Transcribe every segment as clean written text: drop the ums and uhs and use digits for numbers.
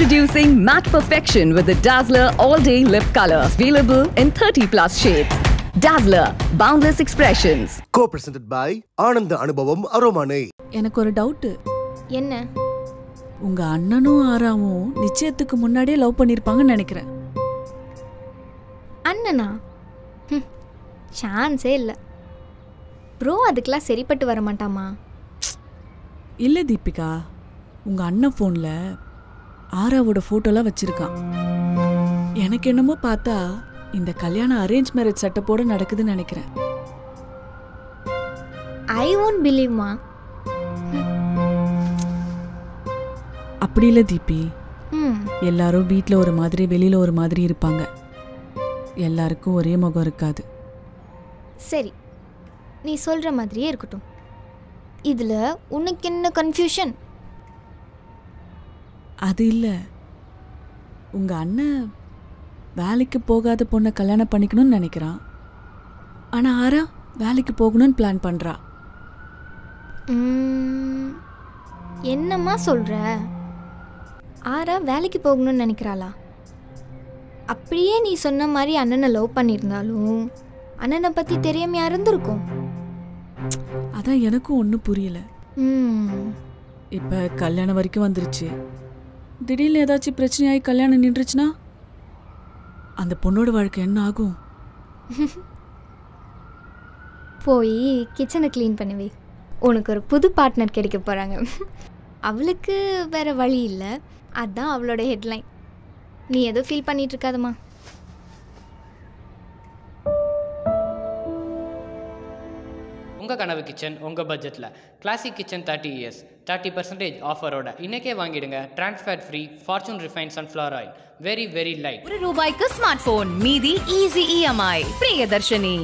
Introducing Matte Perfection with the Dazzler All Day Lip Color. Available in 30 plus shades. Dazzler, Boundless Expressions. Co-presented by Ananda Anubhavam Aromane. எனக்கு ஒரு doubt. என்ன? உங்க அண்ணனும் ஆராவும் நிச்சயத்துக்கு முன்னாடியே love பண்ணிருப்பாங்கன்னு நினைக்கிறேன். அண்ணனா? சான்ஸே இல்ல. ப்ரோ அதுக்கெல்லாம் சரிப்பட்டு வர மாட்டாமா? இல்ல தீபிகா, உங்க அண்ணன் போன்ல ஆராவோட போட்டோலாம் வச்சிருக்கான். எனக்கு என்னமோ பார்த்தா இந்த கல்யாணம் அரேஞ்ச் மேரேஜ் செட்டப்போட நடக்குதுன்னு நினைக்கிறேன். ஐ won't believe மா. அப்படி இல்ல தீபி, எல்லாரும் வீட்டில் ஒரு மாதிரி வெளியில ஒரு மாதிரி இருப்பாங்க. எல்லாருக்கும் ஒரே முகம் இருக்காது. சரி, நீ சொல்ற மாதிரியே இருக்கட்டும். இதுல உனக்கு என்ன கன்ஃபியூஷன்? அது இல்ல, உங்க அண்ணன் வேலைக்கு போகாத பொண்ணை கல்யாணம் பண்ணிக்கணும்னு நினைக்கிறான். ஆனா ஆரா வேலைக்கு போகணும்னு பிளான் பண்றா. என்னம்மா சொல்ற? ஆரா வேலைக்கு போகணும்னு நினைக்கிறாளா? அப்படியே நீ சொன்ன மாதிரி அண்ணனை லவ் பண்ணியிருந்தாலும் அண்ணனை பத்தி தெரியாம இருந்திருக்கும். அதான் எனக்கும் ஒன்றும் புரியல. இப்ப கல்யாணம் வரைக்கும் வந்துருச்சு. திடீர்னு ஏதாச்சும் பிரச்சனையாகி கல்யாணம் நின்றுச்சுன்னா அந்த பொண்ணோட வாழ்க்கை என்ன ஆகும்? போய் கிச்சனை க்ளீன் பண்ணுவே. உனக்கு ஒரு புது பார்ட்னர் கிடைக்க போகிறாங்க. அவளுக்கு வேறு வழி இல்லை. அதுதான் அவளோட ஹெட்லைன். நீ ஏதோ ஃபீல் பண்ணிட்டு இருக்காதம்மா. உங்கள் கனவு கிச்சன் உங்கள் பட்ஜெட்டில் கிளாசிக் கிச்சன் 30 years 30% ஆஃபரோட இன்னைக்கே வாங்கிடுங்க. Transfer free fortune refine sunflower oil. Very very light. ₹1 smart phone, மீதி ஈஸி EMI. பிரியதர்ஷினி.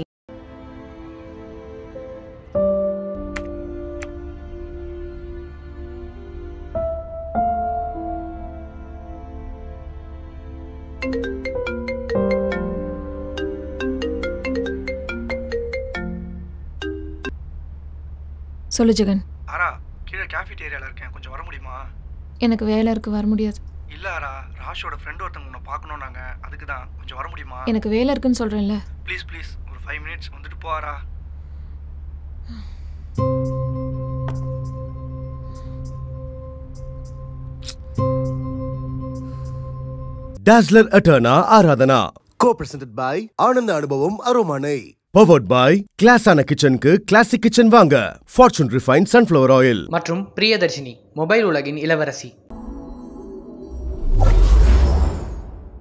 சொல்லு ஜெகன். ஆரா, கீழே கேஃபிடேரியாவில் இருக்கேன், கொஞ்சம் வர முடியுமா? எனக்கு வேலை இருக்கு, வர முடியாது. இல்லை ஆரா, ராஷோட ஃப்ரெண்ட் ஒருத்தவங்க உன்னை பார்க்கணும். நாங்கள் அதுக்கு தான், கொஞ்சம் வர முடியுமா? எனக்கு வேலை இருக்குன்னு சொல்கிறேன்ல. ப்ளீஸ் ப்ளீஸ், ஒரு 5 minutes வந்துட்டு போ ஆரா. Dazzler Eterna Aradhana. Co-presented by Ananda Anubhavam Aromane. Powered by Classana Kitchen-க்கு Classic Kitchen வாங்க. Fortune Refined Sunflower Oil. மற்றும் பிரியதர்ஷினி, மொபைல் உலகின் இளவரசி.